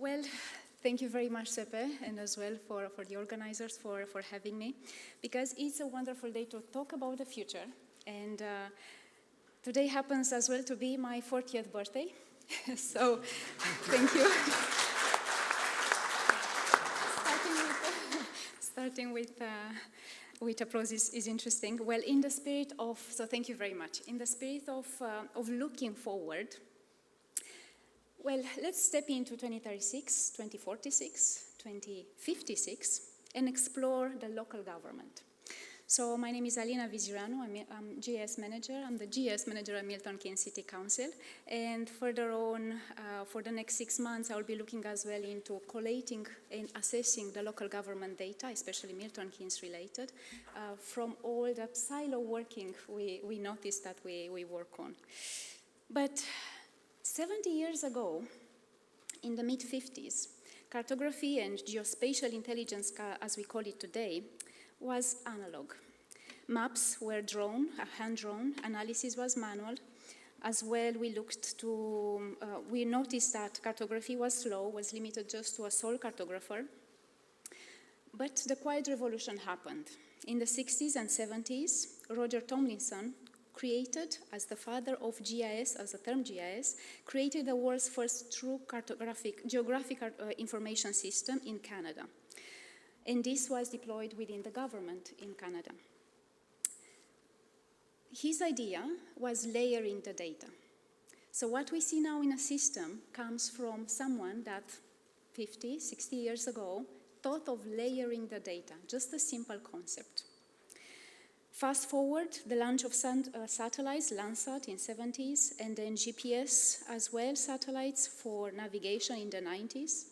Well, thank you very much, Sepe, and as well for the organizers for having me, because it's a wonderful day to talk about the future. And today happens as well to be my 40th birthday. So, thank you. Starting with applause is interesting. Well, in the spirit of, so thank you very much. In the spirit of looking forward, well, let's step into 2036, 2046, 2056, and explore the local government. So my name is Alina, Vizireanu. I'm GS manager. I'm the GS manager at Milton Keynes City Council. And further on, for the next 6 months, I'll be looking as well into collating and assessing the local government data, especially Milton Keynes related, from all the silo working we noticed that we work on. But 70 years ago, in the mid-50s, cartography and geospatial intelligence, as we call it today, was analog. Maps were drawn, hand-drawn, analysis was manual. As well, we noticed that cartography was slow, was limited just to a sole cartographer. But the quiet revolution happened. In the 60s and 70s, Roger Tomlinson created, as the father of GIS, as the term GIS, created the world's first true geographic information system in Canada. And this was deployed within the government in Canada. His idea was layering the data. So what we see now in a system comes from someone that 50, 60 years ago thought of layering the data, just a simple concept. Fast forward, the launch of satellites, Landsat in 70s, and then GPS as well, satellites for navigation in the 90s.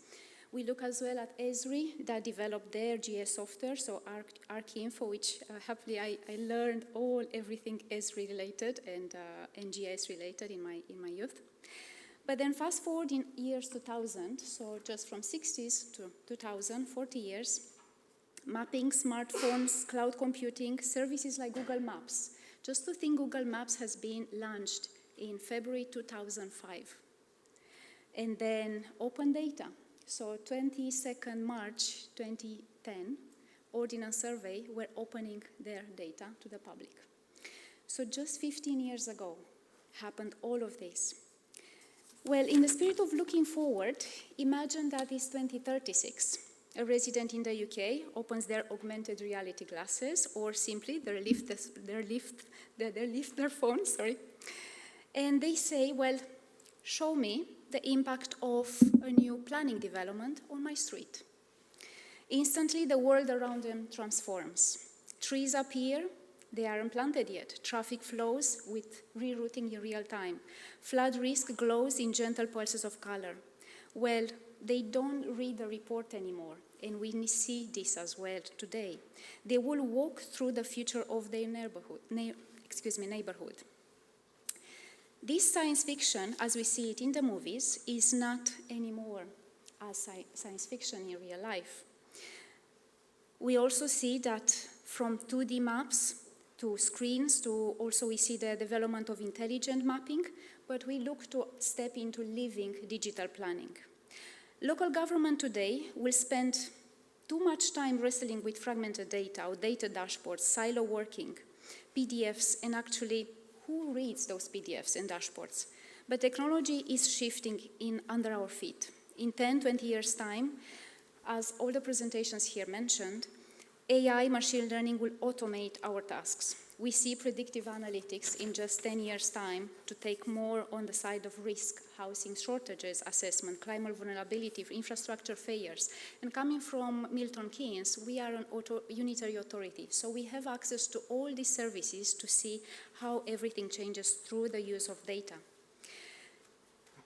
We look as well at Esri that developed their GIS software, so ArcInfo, which happily I learned everything Esri related and GIS related in my youth. But then fast forward in years 2000, so just from 60s to 2000, 40 years, mapping, smartphones, cloud computing, services like Google Maps. Just to think, Google Maps has been launched in February 2005. And then open data. So 22nd March 2010, Ordnance Survey were opening their data to the public. So just 15 years ago happened all of this. Well, in the spirit of looking forward, imagine that it's 2036. A resident in the UK opens their augmented reality glasses, or simply they lift their phone, and they say, well, show me the impact of a new planning development on my street. Instantly, the world around them transforms. Trees appear, they aren't planted yet. Traffic flows with rerouting in real time. Flood risk glows in gentle pulses of color. Well, they don't read the report anymore, and we see this as well today. They will walk through the future of their neighborhood. This science fiction, as we see it in the movies, is not anymore as science fiction in real life. We also see that from 2D maps to screens to also we see the development of intelligent mapping, but we look to step into living digital planning. Local government today will spend too much time wrestling with fragmented data, outdated dashboards, silo working, PDFs, and actually who reads those PDFs and dashboards? But technology is shifting under our feet. In 10, 20 years' time, as all the presentations here mentioned, AI, machine learning will automate our tasks. We see predictive analytics in just 10 years' time to take more on the side of risk, housing shortages, assessment, climate vulnerability, infrastructure failures. And coming from Milton Keynes, we are an unitary authority. So we have access to all these services to see how everything changes through the use of data.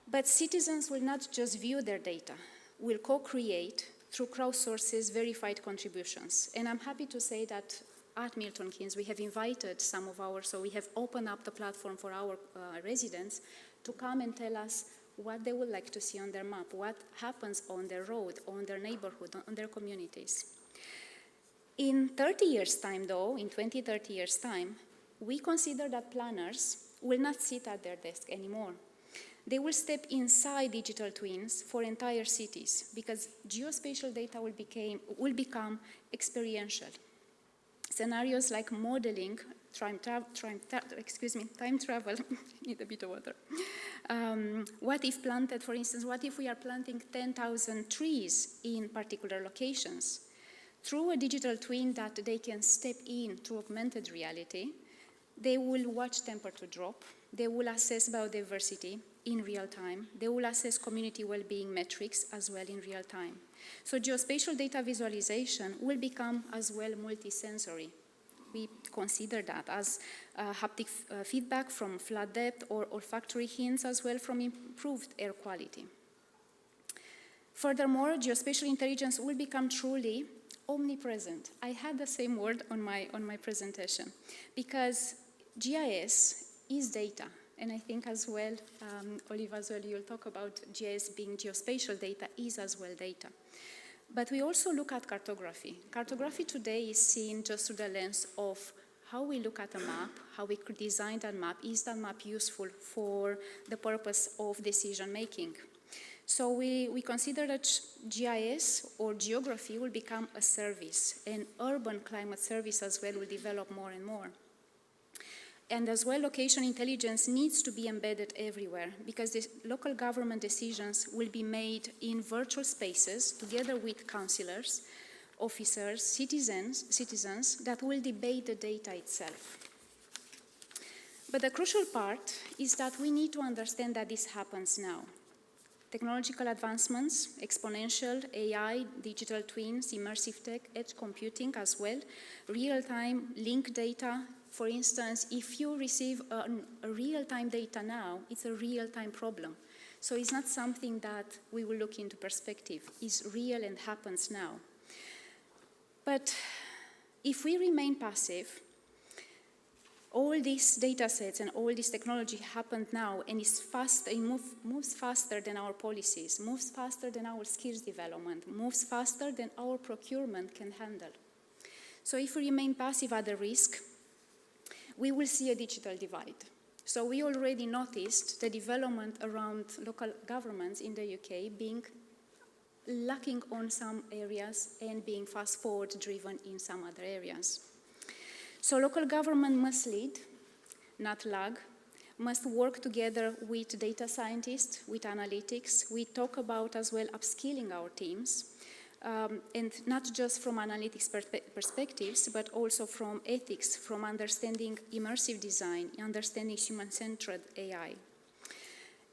But citizens will not just view their data, will co-create through crowdsources, verified contributions. And I'm happy to say that at Milton Keynes, we have invited some of so we have opened up the platform for our residents to come and tell us what they would like to see on their map, what happens on their road, on their neighborhood, on their communities. In 30 years' time, though, in 20, 30 years' time, we consider that planners will not sit at their desk anymore. They will step inside digital twins for entire cities because geospatial data will become experiential. Scenarios like modeling, time travel, need a bit of water. What if planted, for instance, what if we are planting 10,000 trees in particular locations? Through a digital twin that they can step in to augmented reality, they will watch temperature drop, they will assess biodiversity in real time, they will assess community well-being metrics as well in real time. So geospatial data visualization will become as well multisensory. We consider that as haptic feedback from flood depth or olfactory hints as well from improved air quality. Furthermore, geospatial intelligence will become truly omnipresent. I had the same word on my presentation because GIS is data. And I think as well, Olive as well, you'll talk about GIS being geospatial data is as well data. But we also look at cartography. Cartography today is seen just through the lens of how we look at a map, how we could design that map. Is that map useful for the purpose of decision making? So we consider that GIS or geography will become a service, and urban climate service as well will develop more and more. And as well, location intelligence needs to be embedded everywhere because the local government decisions will be made in virtual spaces together with councillors, officers, citizens that will debate the data itself. But the crucial part is that we need to understand that this happens now. Technological advancements, exponential, AI, digital twins, immersive tech, edge computing as well, real-time linked data. For instance, if you receive a real-time data now, it's a real-time problem. So it's not something that we will look into perspective. It's real and happens now. But if we remain passive, all these data sets and all this technology happened now and is fast, it moves faster than our policies, moves faster than our skills development, moves faster than our procurement can handle. So if we remain passive at the risk, we will see a digital divide. So we already noticed the development around local governments in the UK being lacking on some areas and being fast forward driven in some other areas. So local government must lead, not lag, must work together with data scientists, with analytics. We talk about as well upskilling our teams. And not just from analytics perspectives, but also from ethics, from understanding immersive design, understanding human-centered AI.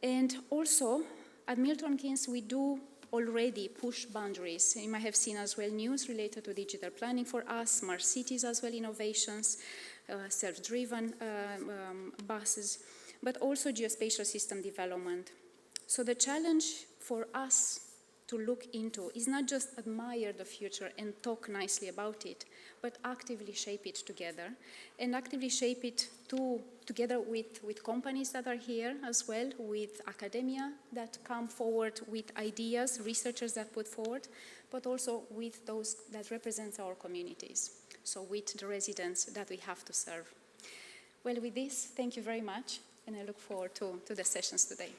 And also, at Milton Keynes, we do already push boundaries. You might have seen as well news related to digital planning for us, smart cities as well, innovations, self-driven buses, but also geospatial system development. So the challenge for us to look into is not just admire the future and talk nicely about it, but actively shape it together, and actively shape it together with companies that are here as well, with academia that come forward with ideas, researchers that put forward, but also with those that represent our communities, so with the residents that we have to serve. Well, with this, thank you very much, and I look forward to the sessions today.